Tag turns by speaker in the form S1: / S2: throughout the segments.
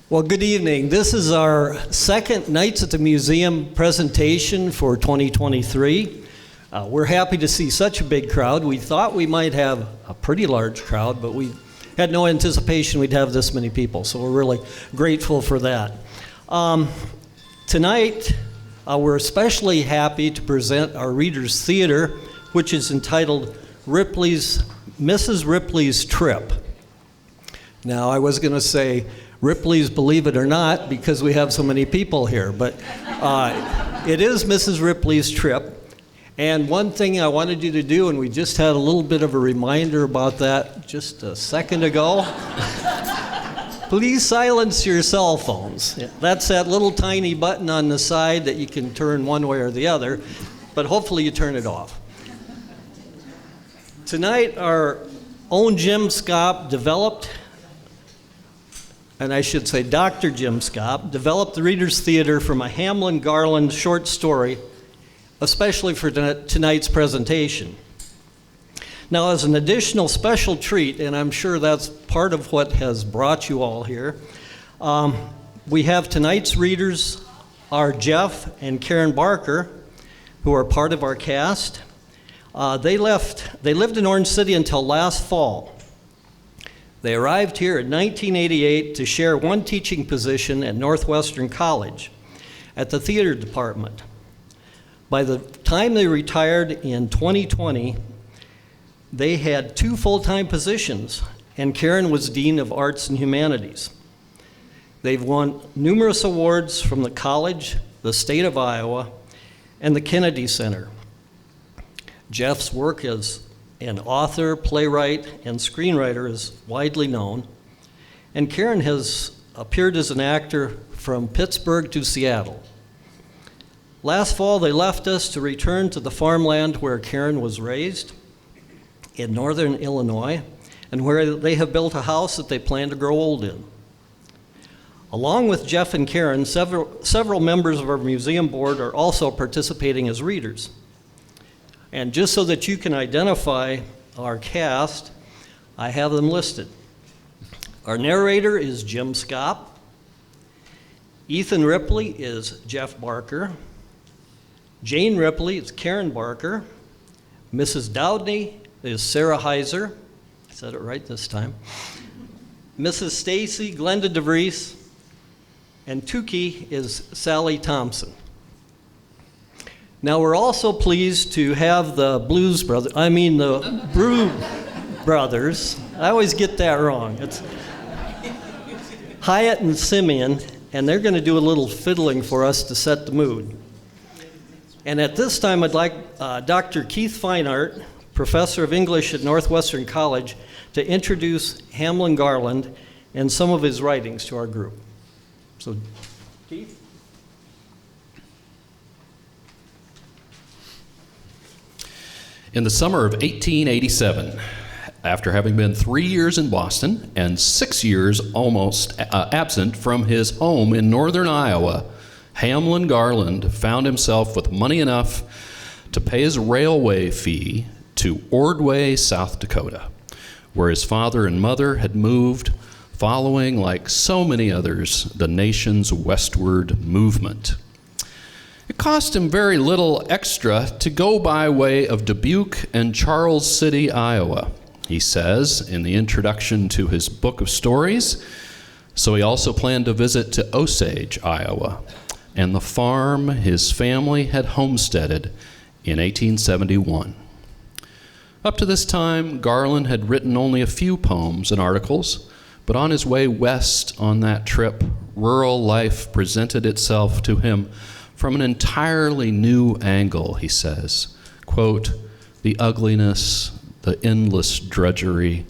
S1: Well, good evening. This is our second Nights at the Museum presentation for 2023. We're happy to see such a big crowd. We thought we might have a pretty large crowd, but we had no anticipation we'd have this many people, so we're really grateful for that. Tonight, we're especially happy to present our Readers Theater, which is entitled Mrs. Ripley's Trip. Now, I was going to say Ripley's Believe It or Not because we have so many people here, but it is Mrs. Ripley's Trip. And one thing I wanted you to do, and we just had a little bit of a reminder about that just a second ago, please silence your cell phones. That's that little tiny button on the side that you can turn one way or the other, but hopefully you turn it off. Tonight, our own Jim Scott developed, and I should say Dr. Jim Scott, developed the Readers Theater from a Hamlin Garland short story, especially for tonight's presentation. Now, as an additional special treat, and I'm sure that's part of what has brought you all here, we have tonight's readers are Jeff and Karen Barker, who are part of our cast. They lived in Orange City until last fall. They arrived here in 1988 to share one teaching position at Northwestern College at the theater department. By the time they retired in 2020, they had 2 full-time positions, and Karen was Dean of Arts and Humanities. They've won numerous awards from the college, the state of Iowa, and the Kennedy Center. Jeff's work as an author, playwright, and screenwriter is widely known, and Karen has appeared as an actor from Pittsburgh to Seattle. Last fall, they left us to return to the farmland where Karen was raised in northern Illinois, and where they have built a house that they plan to grow old in. Along with Jeff and Karen, several members of our museum board are also participating as readers. And just so that you can identify our cast, I have them listed. Our narrator is Jim Scott. Ethan Ripley is Jeff Barker. Jane Ripley is Karen Barker. Mrs. Dowdney is Sarah Heiser. I said it right this time. Mrs. Stacy, Glenda DeVries. And Tukey is Sally Thompson. Now, we're also pleased to have the Brew Brothers. I always get that wrong. It's Hyatt and Simeon, and they're going to do a little fiddling for us to set the mood. And at this time, I'd like Dr. Keith Feinart, professor of English at Northwestern College, to introduce Hamlin Garland and some of his writings to our group. So, Keith?
S2: In the summer of 1887, after having been 3 years in Boston and 6 years almost absent from his home in northern Iowa, Hamlin Garland found himself with money enough to pay his railway fee to Ordway, South Dakota, where his father and mother had moved following, like so many others, the nation's westward movement. It cost him very little extra to go by way of Dubuque and Charles City, Iowa, he says in the introduction to his book of stories. So he also planned to visit to Osage, Iowa, and the farm his family had homesteaded in 1871. Up to this time, Garland had written only a few poems and articles, but on his way west on that trip, rural life presented itself to him from an entirely new angle, he says. Quote, "The ugliness, the endless drudgery,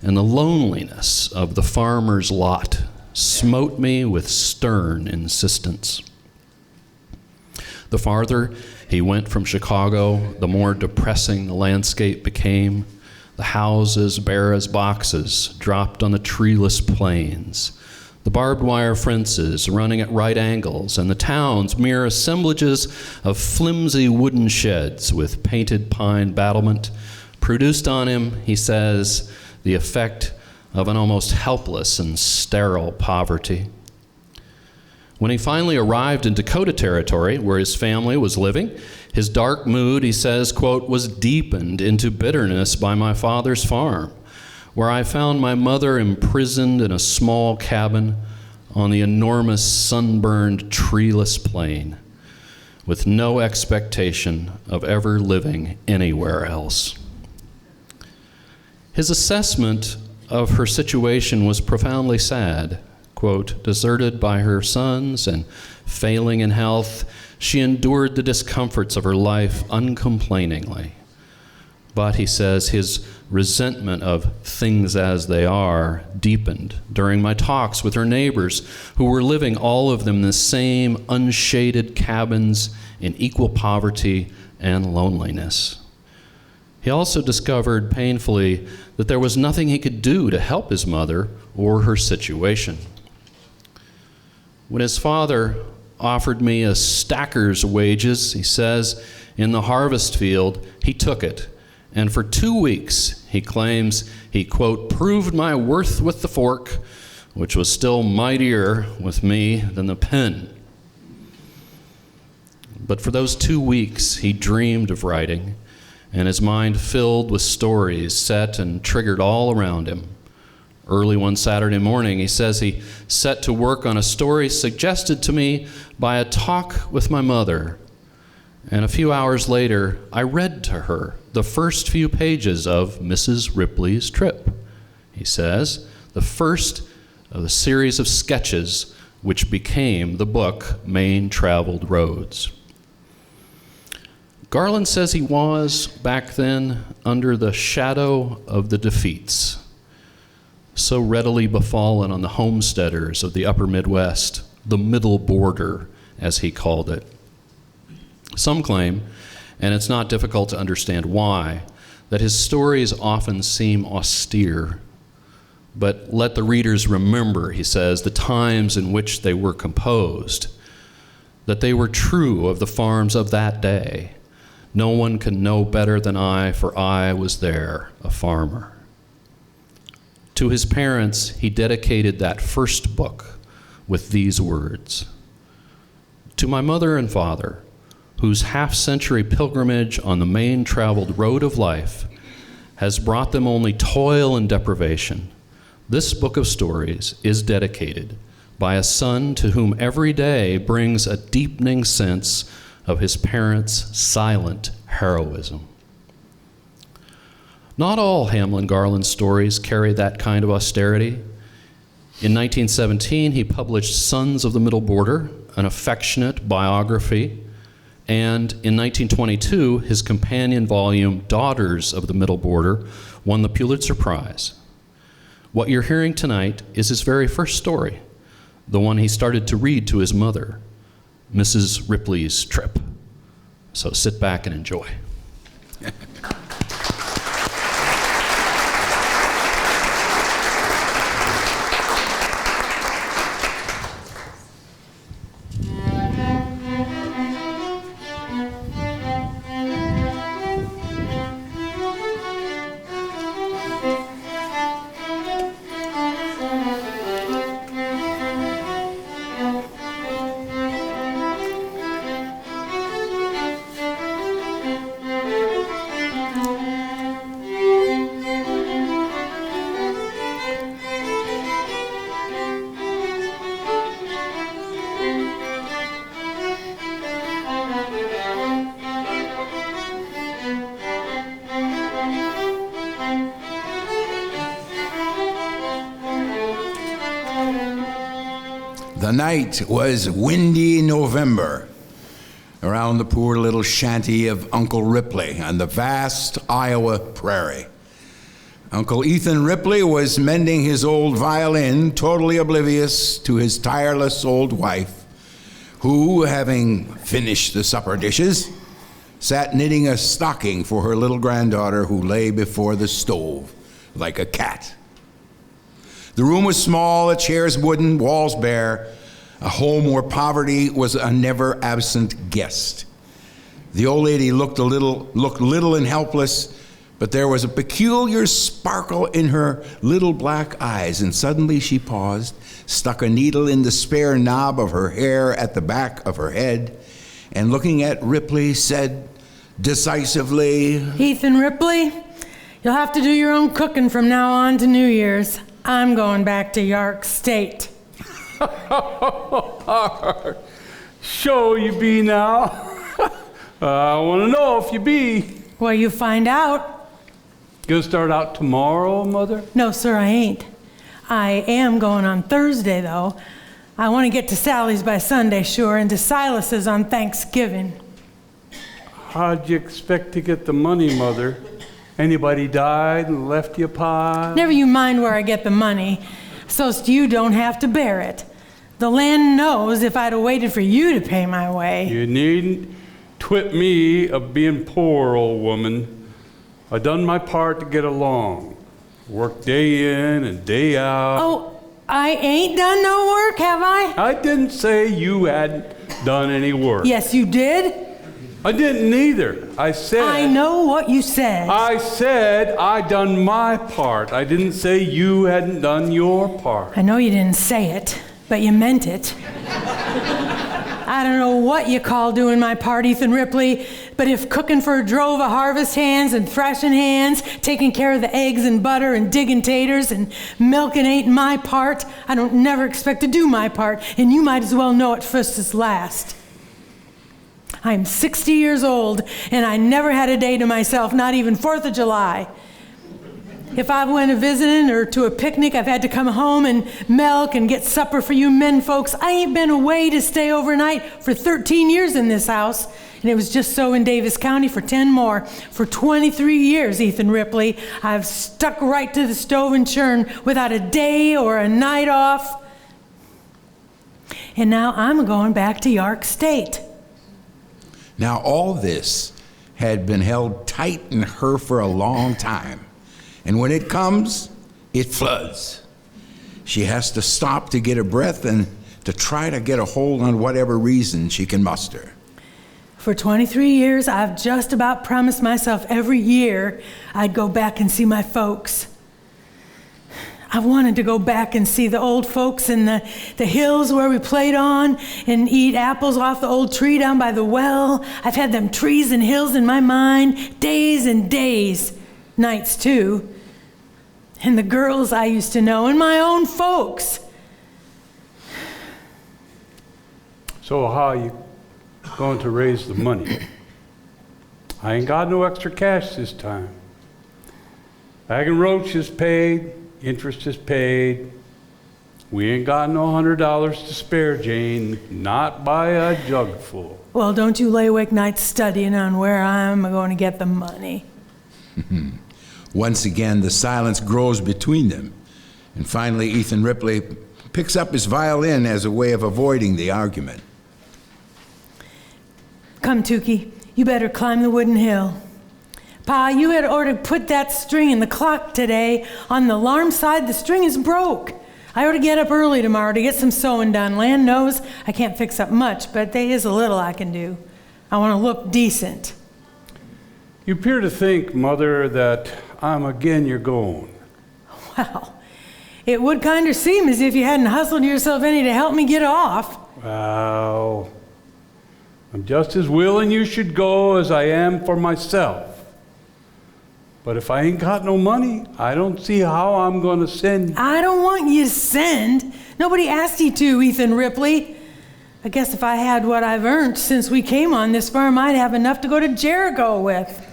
S2: and the loneliness of the farmer's lot smote me with stern insistence." The farther he went from Chicago, the more depressing the landscape became. The houses, bare as boxes, dropped on the treeless plains. The barbed wire fences running at right angles, and the towns mere assemblages of flimsy wooden sheds with painted pine battlement, produced on him, he says, the effect of an almost helpless and sterile poverty. When he finally arrived in Dakota Territory, where his family was living, his dark mood, he says, quote, was deepened into bitterness by my father's farm, where I found my mother imprisoned in a small cabin on the enormous sunburned treeless plain, with no expectation of ever living anywhere else. His assessment of her situation was profoundly sad. Quote, deserted by her sons and failing in health, she endured the discomforts of her life uncomplainingly. But, he says, his resentment of things as they are deepened during my talks with her neighbors, who were living, all of them, in the same unshaded cabins in equal poverty and loneliness. He also discovered painfully that there was nothing he could do to help his mother or her situation. When his father offered me a stacker's wages, he says, in the harvest field, he took it. And for 2 weeks, he claims, he, quote, proved my worth with the fork, which was still mightier with me than the pen. But for those 2 weeks, he dreamed of writing, and his mind filled with stories set and triggered all around him. Early one Saturday morning, he says he set to work on a story suggested to me by a talk with my mother. And a few hours later, I read to her the first few pages of Mrs. Ripley's Trip. He says, the first of the series of sketches which became the book Main Traveled Roads. Garland says he was, back then, under the shadow of the defeats so readily befallen on the homesteaders of the upper Midwest, the middle border, as he called it. Some claim, and it's not difficult to understand why, that his stories often seem austere. But let the readers remember, he says, the times in which they were composed, that they were true of the farms of that day. No one can know better than I, for I was there, a farmer. To his parents, he dedicated that first book with these words. To my mother and father, whose half-century pilgrimage on the main traveled road of life has brought them only toil and deprivation, this book of stories is dedicated by a son to whom every day brings a deepening sense of his parents' silent heroism. Not all Hamlin Garland stories carry that kind of austerity. In 1917, he published Sons of the Middle Border, an affectionate biography, and in 1922, his companion volume, Daughters of the Middle Border, won the Pulitzer Prize. What you're hearing tonight is his very first story, the one he started to read to his mother, Mrs. Ripley's Trip. So sit back and enjoy.
S3: The night was windy November around the poor little shanty of Uncle Ripley on the vast Iowa prairie. Uncle Ethan Ripley was mending his old violin, totally oblivious to his tireless old wife, who, having finished the supper dishes, sat knitting a stocking for her little granddaughter who lay before the stove like a cat. The room was small, the chairs wooden, walls bare, a home where poverty was a never-absent guest. The old lady looked little and helpless, But there was a peculiar sparkle in her little black eyes, and suddenly she paused, stuck a needle in the spare knob of her hair at the back of her head, and looking at Ripley said decisively,
S4: Ethan Ripley, you'll have to do your own cooking from now on to New Year's. I'm going back to York State.
S5: Sure you be now. I want to know if you be.
S4: Well, you find out.
S5: Gonna start out tomorrow, Mother?
S4: No, sir, I ain't. I am going on Thursday, though. I want to get to Sally's by Sunday, sure, and to Silas's on Thanksgiving.
S5: How'd you expect to get the money, Mother? Anybody died and left you a pile?
S4: Never you mind where I get the money, so's you don't have to bear it. The land knows if I'd have waited for you to pay my way.
S5: You needn't twit me of being poor, old woman. I done my part to get along. Worked day in and day out.
S4: Oh, I ain't done no work, have I?
S5: I didn't say you hadn't done any work.
S4: Yes, you did.
S5: I didn't either. I said...
S4: I know what you said.
S5: I said I done my part. I didn't say you hadn't done your part.
S4: I know you didn't say it, but you meant it. I don't know what you call doing my part, Ethan Ripley, but if cooking for a drove of harvest hands and thrashing hands, taking care of the eggs and butter and digging taters and milking ain't my part, I don't never expect to do my part, and you might as well know it first as last. I'm 60 years old, and I never had a day to myself, not even 4th of July. If I went a visiting or to a picnic, I've had to come home and milk and get supper for you men folks. I ain't been away to stay overnight for 13 years in this house, and it was just so in Davis County for 10 more. For 23 years, Ethan Ripley, I've stuck right to the stove and churn without a day or a night off. And now I'm going back to York State.
S3: Now all this had been held tight in her for a long time. And when it comes, it floods. She has to stop to get a breath and to try to get a hold on whatever reason she can muster.
S4: For 23 years, I've just about promised myself every year I'd go back and see my folks. I wanted to go back and see the old folks in the hills where we played on and eat apples off the old tree down by the well. I've had them trees and hills in my mind days and days, nights too. And the girls I used to know and my own folks.
S5: So how are you going to raise the money? I ain't got no extra cash this time. Bag and Roach is paid, interest is paid. We ain't got no $100 to spare, Jane, not by a jugful.
S4: Well, don't you lay awake nights studying on where I'm going to get the money.
S3: Once again, the silence grows between them. And finally, Ethan Ripley picks up his violin as a way of avoiding the argument.
S4: Come, Tukey, you better climb the wooden hill. Pa, you had ordered to put that string in the clock today. On the alarm side, the string is broke. I ought to get up early tomorrow to get some sewing done. Land knows I can't fix up much, but there is a little I can do. I want to look decent.
S5: You appear to think, Mother, that I'm again you're going.
S4: Well, it would kind of seem as if you hadn't hustled yourself any to help me get off.
S5: Well, I'm just as willing you should go as I am for myself. But if I ain't got no money, I don't see how I'm going to send you.
S4: I don't want you to send. Nobody asked you to, Ethan Ripley. I guess if I had what I've earned since we came on this farm, I'd have enough to go to Jericho with.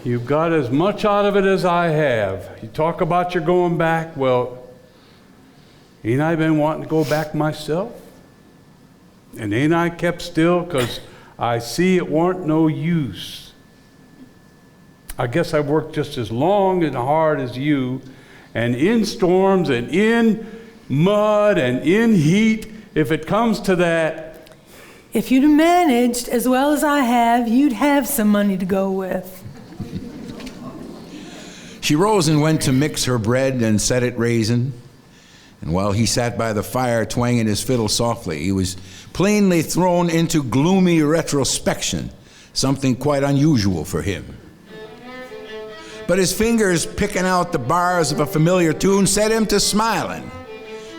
S5: You've got as much out of it as I have. You talk about your going back. Well, ain't I been wanting to go back myself? And ain't I kept still because I see it warn't no use. I guess I've worked just as long and hard as you, and in storms and in mud and in heat, if it comes to that.
S4: If you'd have managed as well as I have, you'd have some money to go with.
S3: She rose and went to mix her bread and set it raisin. And while he sat by the fire twanging his fiddle softly, he was plainly thrown into gloomy retrospection, something quite unusual for him. But his fingers picking out the bars of a familiar tune set him to smiling.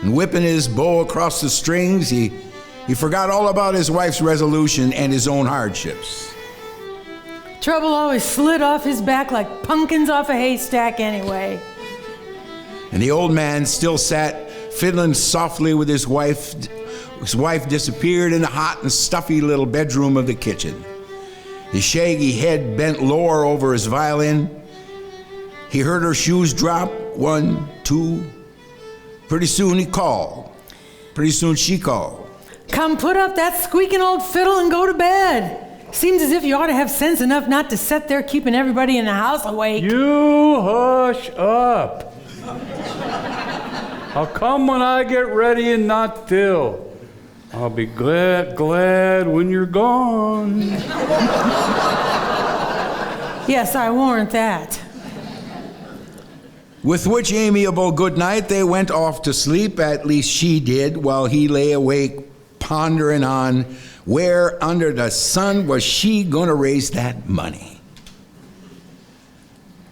S3: And whipping his bow across the strings, he forgot all about his wife's resolution and his own hardships.
S4: Trouble always slid off his back like pumpkins off a haystack anyway.
S3: And the old man still sat fiddling softly with his wife. His wife disappeared in the hot and stuffy little bedroom of the kitchen. His shaggy head bent lower over his violin. He heard her shoes drop, 1, 2. Pretty soon he called. Pretty soon she called.
S4: Come put up that squeaking old fiddle and go to bed. Seems as if you ought to have sense enough not to sit there keeping everybody in the house awake.
S5: You hush up. I'll come when I get ready and not till. I'll be glad when you're gone.
S4: Yes, I warrant that.
S3: With which amiable good night they went off to sleep, at least she did, while he lay awake pondering on where under the sun was she going to raise that money.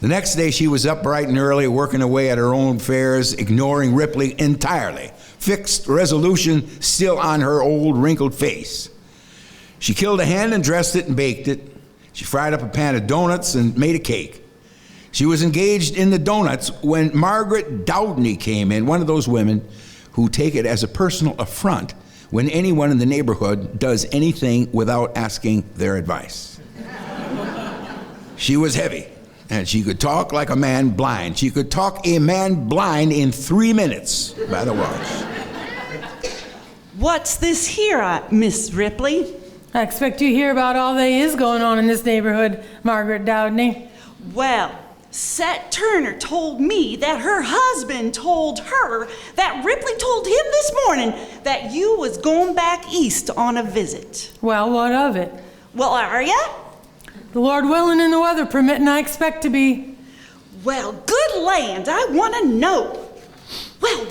S3: The next day she was up bright and early working away at her own affairs, ignoring Ripley entirely, fixed resolution still on her old wrinkled face. She killed a hen and dressed it and baked it. She fried up a pan of donuts and made a cake. She was engaged in the donuts when Margaret Dowdney came in, one of those women who take it as a personal affront when anyone in the neighborhood does anything without asking their advice. She was heavy, and she could talk like a man blind. She could talk a man blind in 3 minutes by the watch.
S6: What's this here, Miss Ripley?
S4: I expect you hear about all there is going on in this neighborhood, Margaret Dowdney.
S6: Well, Set Turner told me that her husband told her that Ripley told him this morning that you was going back east on a visit.
S4: Well, what of it?
S6: Well, are ya?
S4: The Lord willing and the weather permitting, I expect to be.
S6: Well, good land, I want to know.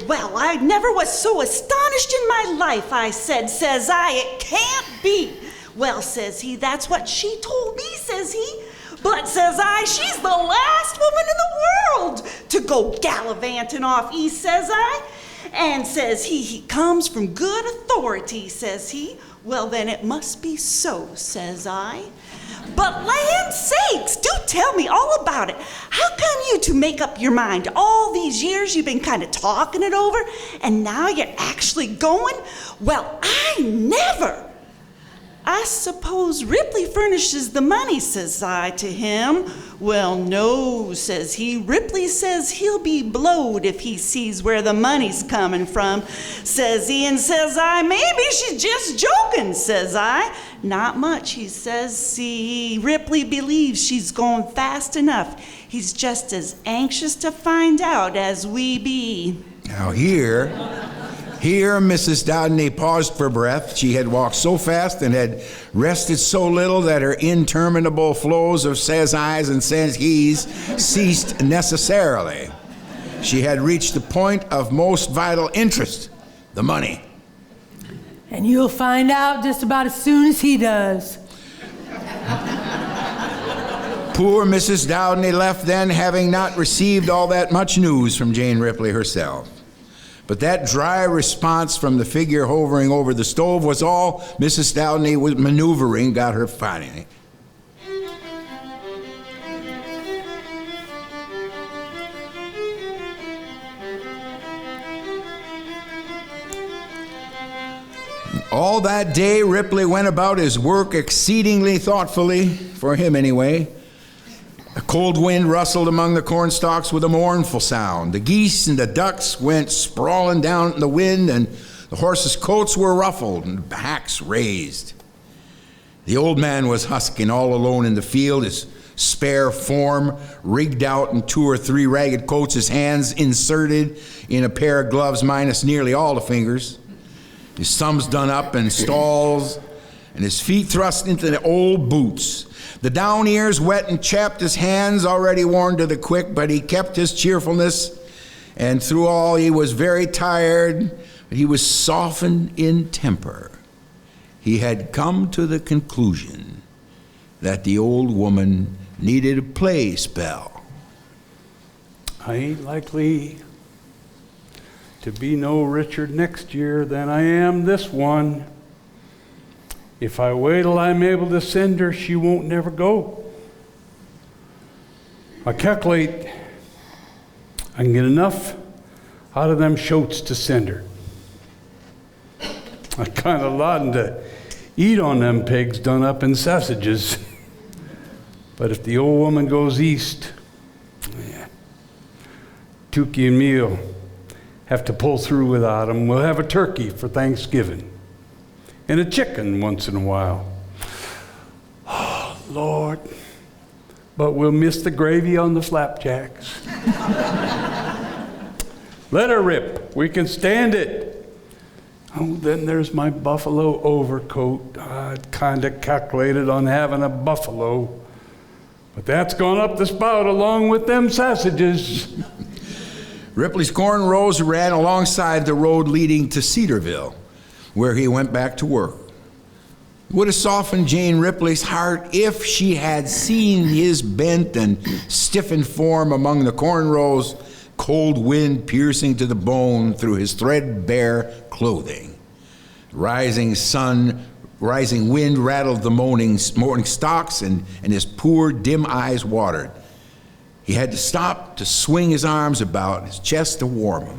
S6: Well, I never was so astonished in my life, I says I, it can't be. Well, says he, that's what she told me, says he. But, says I, she's the last woman in the world to go gallivanting off east, says I. And, says he comes from good authority, says he. Well, then it must be so, says I. But land sakes, do tell me all about it. How come you two make up your mind? All these years you've been kind of talking it over, and now you're actually going? Well, I never. I suppose Ripley furnishes the money, says I to him. Well, no, says he. Ripley says he'll be blowed if he sees where the money's coming from, says he. And says I, maybe she's just joking, says I. Not much, he says. See, Ripley believes she's going fast enough. He's just as anxious to find out as we be.
S3: Now here Mrs. Dowdney paused for breath. She had walked so fast and had rested so little that her interminable flows of says I's and says he's ceased necessarily. She had reached the point of most vital interest, the money.
S4: And you'll find out just about as soon as he does.
S3: Poor Mrs. Dowdney left then, having not received all that much news from Jane Ripley herself. But that dry response from the figure hovering over the stove was all Mrs. Dowdney was maneuvering got her finding. All that day, Ripley went about his work exceedingly thoughtfully, for him anyway. The cold wind rustled among the cornstalks with a mournful sound. The geese and the ducks went sprawling down in the wind, and the horses' coats were ruffled and backs raised. The old man was husking all alone in the field, his spare form rigged out in 2 or 3 ragged coats, his hands inserted in a pair of gloves minus nearly all the fingers, his thumbs done up in stalls, and his feet thrust into the old boots. The down ears wet and chapped, his hands already worn to the quick, but he kept his cheerfulness, and through all he was very tired, but he was softened in temper. He had come to the conclusion that the old woman needed a play spell,
S5: I ain't likely to be no richer next year than I am this one. If I wait till I'm able to send her, she won't never go. I calculate I can get enough out of them shoats to send her. I kind of lotting to eat on them pigs done up in sausages. But if the old woman goes east, yeah, Tukey and me'll have to pull through without them. We'll have a turkey for Thanksgiving and a chicken once in a while. Oh, Lord. But we'll miss the gravy on the flapjacks. Let her rip. We can stand it. Oh, then there's my buffalo overcoat. I'd kind of calculated on having a buffalo. But that's gone up the spout along with them sausages.
S3: Ripley's corn rows ran alongside the road leading to Cedarville, where he went back to work. It would have softened Jane Ripley's heart if she had seen his bent and stiffened form among the corn rows, cold wind piercing to the bone through his threadbare clothing. Rising wind rattled the morning stalks, and his poor, dim eyes watered. He had to stop to swing his arms about his chest to warm him.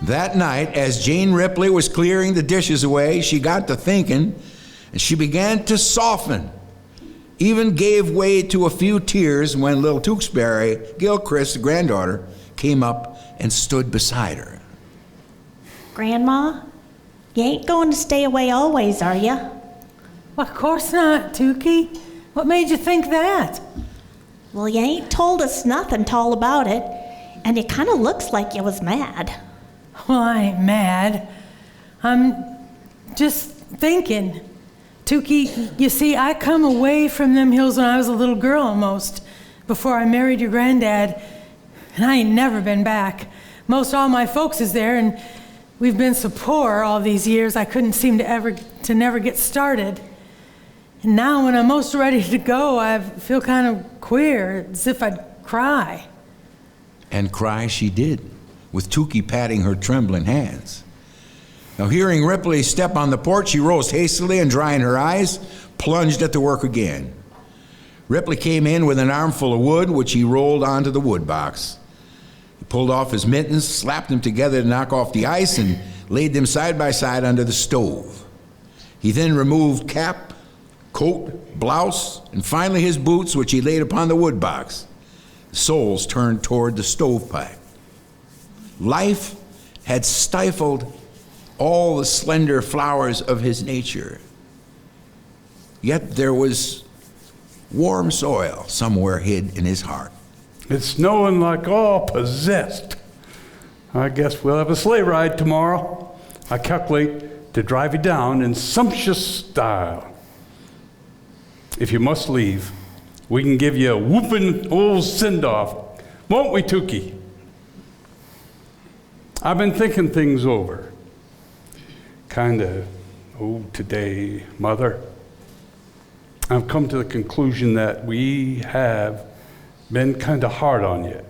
S3: That night, as Jane Ripley was clearing the dishes away, she got to thinking, and she began to soften, even gave way to a few tears when little Tewksbury, Gilchrist, the granddaughter, came up and stood beside her.
S7: Grandma, you ain't going to stay away always, are you?
S4: Well, of course not, Tukey. What made you think that?
S7: Well, you ain't told us nothing tall about it, and it kind of looks like you was mad.
S4: Well, I ain't mad. I'm just thinking. Tukey, you see, I come away from them hills when I was a little girl almost, before I married your granddad, and I ain't never been back. Most all my folks is there, and we've been so poor all these years I couldn't seem to never get started. And now when I'm most ready to go, I feel kind of queer, as if I'd cry.
S3: And cry she did, with Tukey patting her trembling hands. Now, hearing Ripley step on the porch, she rose hastily and, drying her eyes, plunged at the work again. Ripley came in with an armful of wood, which he rolled onto the wood box. He pulled off his mittens, slapped them together to knock off the ice, and laid them side by side under the stove. He then removed cap, coat, blouse, and finally his boots, which he laid upon the wood box. The soles turned toward the stovepipe. Life had stifled all the slender flowers of his nature. Yet there was warm soil somewhere hid in his heart.
S5: It's snowing like all possessed. I guess we'll have a sleigh ride tomorrow. I calculate to drive you down in sumptuous style. If you must leave, we can give you a whooping old send-off. Won't we, Tukey? I've been thinking things over. Today, Mother, I've come to the conclusion that we have been kind of hard on you.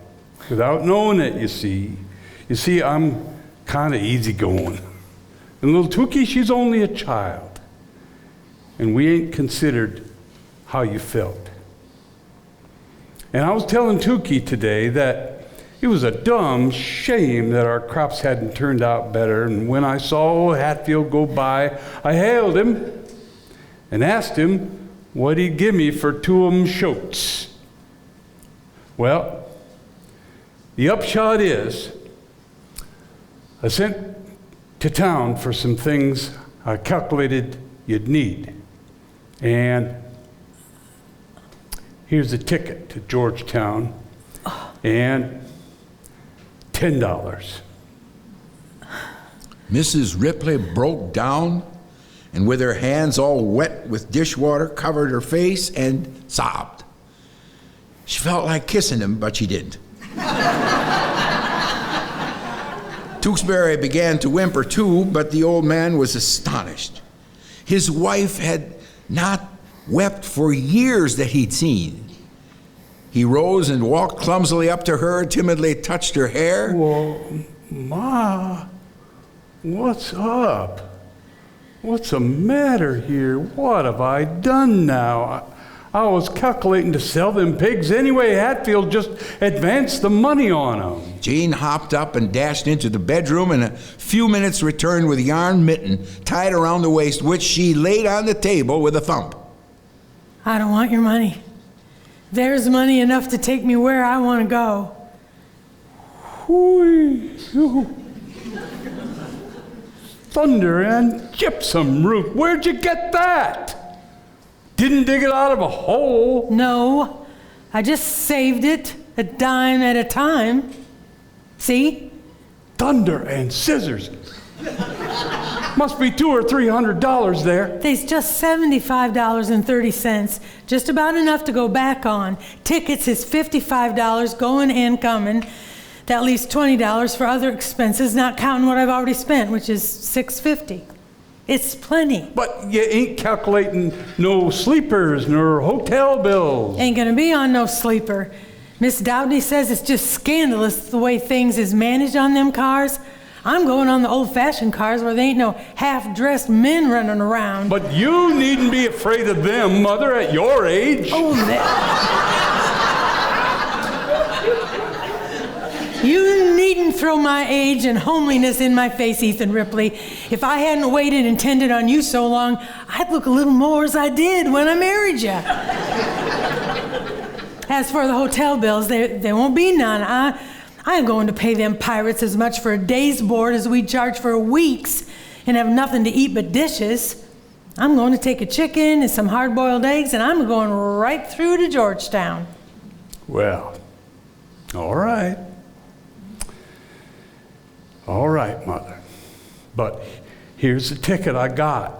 S5: Without knowing it, you see. You see, I'm kind of easygoing. And little Tukey, she's only a child. And we ain't considered how you felt. And I was telling Tukey today that it was a dumb shame that our crops hadn't turned out better, and when I saw old Hatfield go by, I hailed him and asked him what he'd give me for 2 of them shoats. Well, the upshot is, I sent to town for some things I calculated you'd need, and here's a ticket to Georgetown, and $10.
S3: Mrs. Ripley broke down and, with her hands all wet with dishwater, covered her face and sobbed. She felt like kissing him, but she didn't. Tewksbury began to whimper too, but the old man was astonished. His wife had not wept for years that he'd seen. He rose and walked clumsily up to her, timidly touched her hair.
S5: Well, Ma, what's up? What's the matter here? What have I done now? I was calculating to sell them pigs anyway. Hatfield just advanced the money on them.
S3: Jane hopped up and dashed into the bedroom, and in a few minutes returned with a yarn mitten tied around the waist, which she laid on the table with a thump.
S4: I don't want your money. There's money enough to take me where I want to go.
S5: Thunder and gypsum root. Where'd you get that? Didn't dig it out of a hole.
S4: No, I just saved it a dime at a time. See?
S5: Thunder and scissors. Must be $200 or $300 there.
S4: There's just $75.30, just about enough to go back on. Tickets is $55 going and coming. That leaves $20 for other expenses, not counting what I've already spent, which is $6.50. It's plenty.
S5: But you ain't calculating no sleepers nor hotel bills.
S4: Ain't gonna be on no sleeper. Miss Doubtney says it's just scandalous the way things is managed on them cars. I'm going on the old-fashioned cars where there ain't no half-dressed men running around.
S5: But you needn't be afraid of them, Mother, at your age.
S4: Oh, you needn't throw my age and homeliness in my face, Ethan Ripley. If I hadn't waited and tended on you so long, I'd look a little more as I did when I married you. As for the hotel bills, there won't be none. I ain't going to pay them pirates as much for a day's board as we charge for a week's and have nothing to eat but dishes. I'm going to take a chicken and some hard-boiled eggs, and I'm going right through to Georgetown.
S5: Well, all right. All right, Mother. But here's the ticket I got.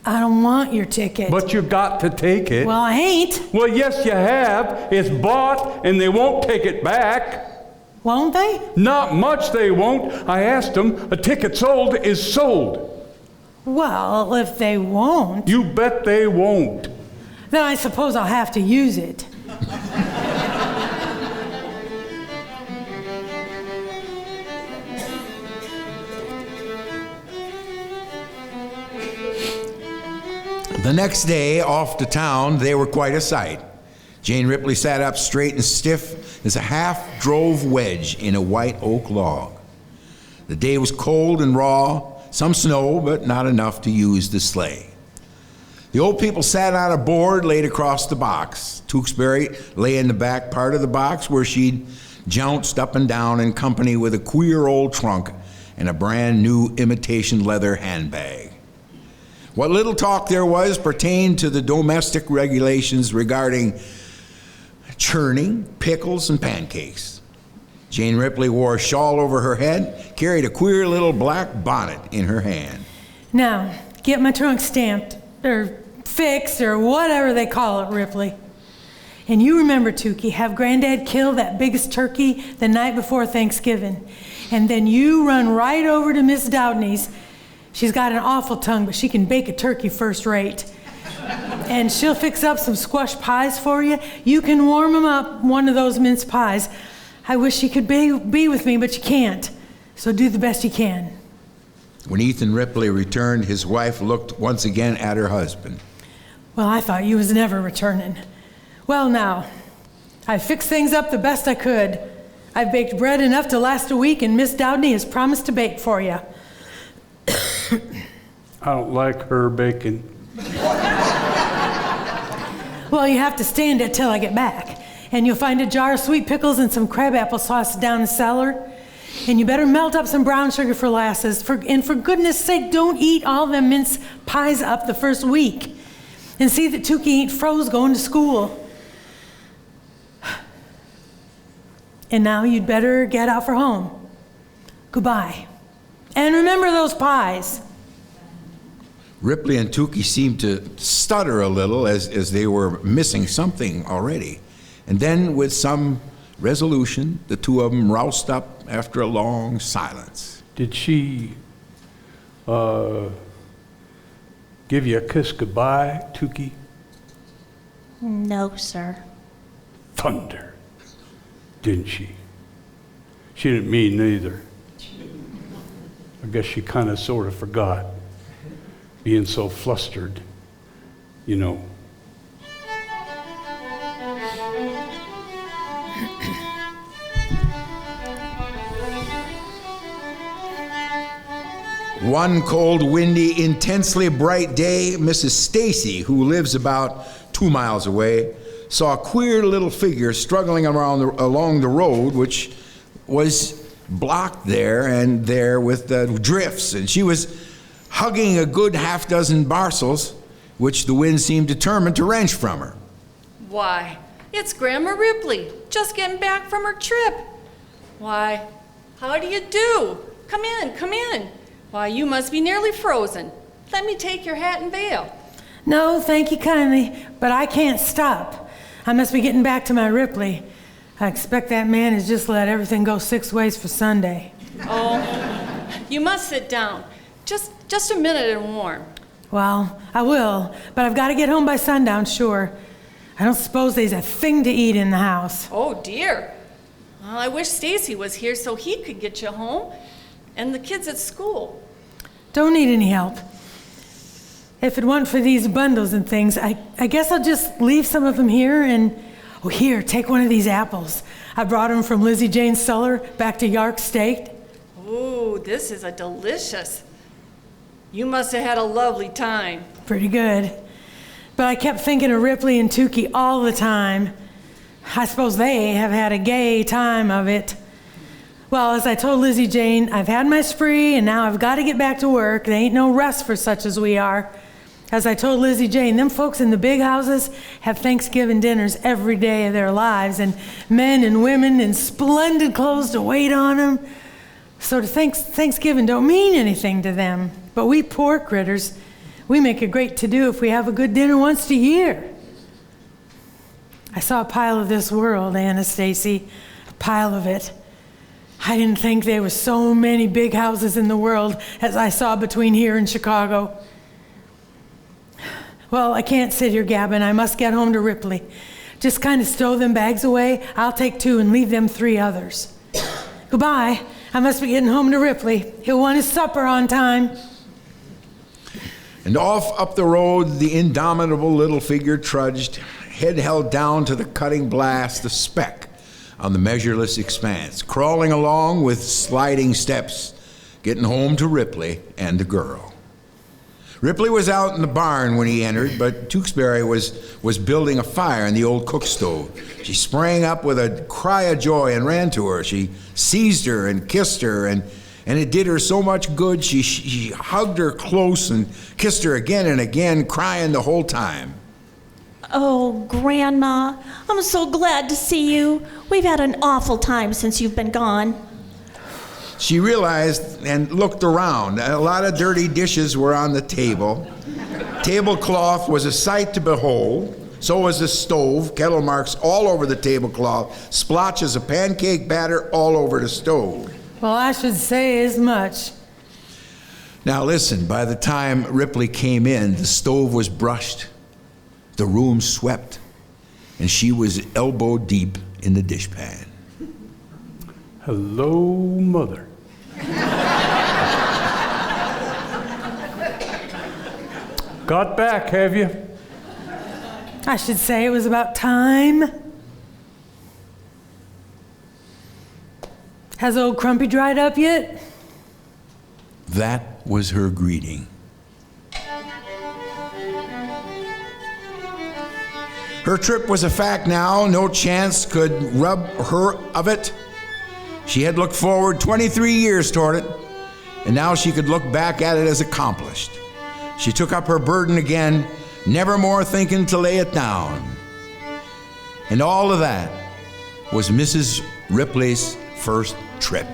S4: I don't want your ticket.
S5: But you got to take it.
S4: Well, I ain't.
S5: Well, yes, you have. It's bought, and they won't take it back.
S4: Won't they?
S5: Not much they won't. I asked them. A ticket sold is sold.
S4: Well, if they won't...
S5: You bet they won't.
S4: Then I suppose I'll have to use it.
S3: The next day, off to town, they were quite a sight. Jane Ripley sat up straight and stiff as a half-drove wedge in a white oak log. The day was cold and raw, some snow, but not enough to use the sleigh. The old people sat on a board laid across the box. Tewksbury lay in the back part of the box where she'd jounced up and down in company with a queer old trunk and a brand new imitation leather handbag. What little talk there was pertained to the domestic regulations regarding churning, pickles, and pancakes. Jane Ripley wore a shawl over her head, carried a queer little black bonnet in her hand.
S4: Now, get my trunk stamped, or fixed, or whatever they call it, Ripley. And you remember, Tukey, have Granddad kill that biggest turkey the night before Thanksgiving. And then you run right over to Miss Doudney's. She's got an awful tongue, but she can bake a turkey first rate. And she'll fix up some squash pies for you. You can warm them up, one of those mince pies. I wish you could be with me, but you can't. So do the best you can.
S3: When Ethan Ripley returned, his wife looked once again at her husband.
S4: Well, I thought you was never returning. Well, now, I fixed things up the best I could. I've baked bread enough to last a week, and Miss Doudney has promised to bake for you.
S5: I don't like her baking.
S4: Well, you have to stand it till I get back. And you'll find a jar of sweet pickles and some crabapple sauce down the cellar. And you better melt up some brown sugar for lasses. And for goodness sake, don't eat all them mince pies up the first week. And see that Tukey ain't froze going to school. And now you'd better get out for home. Goodbye. And remember those pies.
S3: Ripley and Tukey seemed to stutter a little as they were missing something already. And then, with some resolution, the two of them roused up after a long silence.
S5: Did she give you a kiss goodbye, Tukey?
S7: No, sir.
S5: Thunder, didn't she? She didn't mean neither. I guess she kind of sort of forgot, being so flustered, you know.
S3: One cold, windy, intensely bright day, Mrs. Stacy, who lives about 2 miles away, saw a queer little figure struggling along the road, which was blocked there and there with drifts, and she was hugging a good half-dozen parcels, which the wind seemed determined to wrench from her.
S8: Why, it's Grandma Ripley, just getting back from her trip. Why, how do you do? Come in, come in. Why, you must be nearly frozen. Let me take your hat and veil.
S4: No, thank you kindly, but I can't stop. I must be getting back to my Ripley. I expect that man has just let everything go 6 ways for Sunday.
S8: Oh, you must sit down. Just a minute and warm.
S4: Well, I will, but I've got to get home by sundown, sure. I don't suppose there's a thing to eat in the house.
S8: Oh, dear. Well, I wish Stacy was here so he could get you home. And the kids at school.
S4: Don't need any help. If it weren't for these bundles and things, I guess I'll just leave some of them here and... Oh, here, take one of these apples. I brought them from Lizzie Jane's cellar back to Yark State.
S8: Ooh, this is a delicious. You must have had a lovely time.
S4: Pretty good. But I kept thinking of Ripley and Tukey all the time. I suppose they have had a gay time of it. Well, as I told Lizzie Jane, I've had my spree and now I've got to get back to work. There ain't no rest for such as we are. As I told Lizzie Jane, them folks in the big houses have Thanksgiving dinners every day of their lives, and men and women in splendid clothes to wait on them. So Thanksgiving don't mean anything to them. But we poor critters, we make a great to-do if we have a good dinner once a year. I saw a pile of this world, Anna Stacy, a pile of it. I didn't think there were so many big houses in the world as I saw between here and Chicago. Well, I can't sit here gabbing. I must get home to Ripley. Just kind of stow them bags away. I'll take 2 and leave them 3 others. Goodbye. I must be getting home to Ripley. He'll want his supper on time.
S3: And off up the road, the indomitable little figure trudged, head held down to the cutting blast, the speck on the measureless expanse, crawling along with sliding steps, getting home to Ripley and the girl. Ripley was out in the barn when he entered, but Tewksbury was building a fire in the old cook stove. She sprang up with a cry of joy and ran to her. She seized her and kissed her, and it did her so much good. She hugged her close and kissed her again and again, crying the whole time.
S7: Oh, Grandma, I'm so glad to see you. We've had an awful time since you've been gone.
S3: She realized and looked around. A lot of dirty dishes were on the table. Tablecloth was a sight to behold. So was the stove, kettle marks all over the tablecloth, splotches of pancake batter all over the stove.
S4: Well, I should say as much.
S3: Now listen, by the time Ripley came in, the stove was brushed, the room swept, and she was elbow deep in the dishpan.
S5: Hello, Mother. Got back, have you?
S4: I should say it was about time. Has old Crumpy dried up yet?
S3: That was her greeting. Her trip was a fact now. No chance could rob her of it. She had looked forward 23 years toward it, and now she could look back at it as accomplished. She took up her burden again, never more thinking to lay it down. And all of that was Mrs. Ripley's first trip.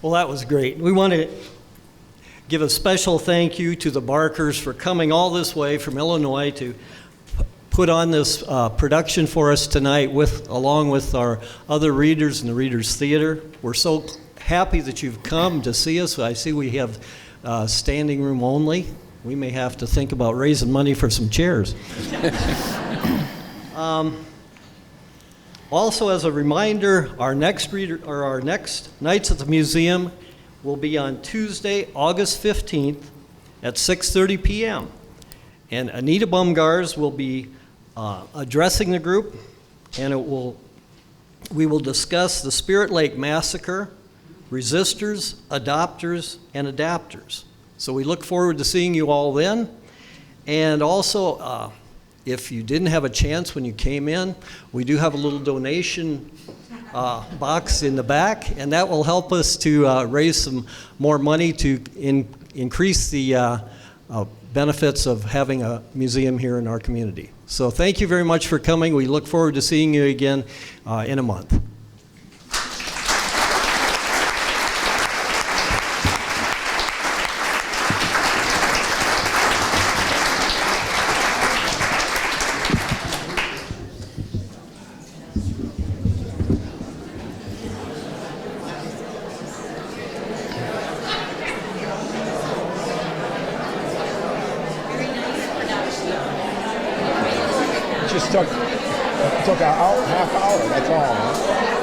S1: Well, that was great. We want to give a special thank you to the Barkers for coming all this way from Illinois to put on this production for us tonight along with our other readers in the Readers Theater. We're so happy that you've come to see us. I see we have standing room only. We may have to think about raising money for some chairs. Also, as a reminder, our next Nights at the Museum will be on Tuesday, August 15th at 6:30 p.m. And Anita Bumgars will be addressing the group, and we will discuss the Spirit Lake Massacre, resistors, adopters, and adapters. So we look forward to seeing you all then. And also, if you didn't have a chance when you came in, we do have a little donation box in the back, and that will help us to raise some more money to increase the benefits of having a museum here in our community. So thank you very much for coming. We look forward to seeing you again in a month.
S9: Just took an half hour, that's all. Huh?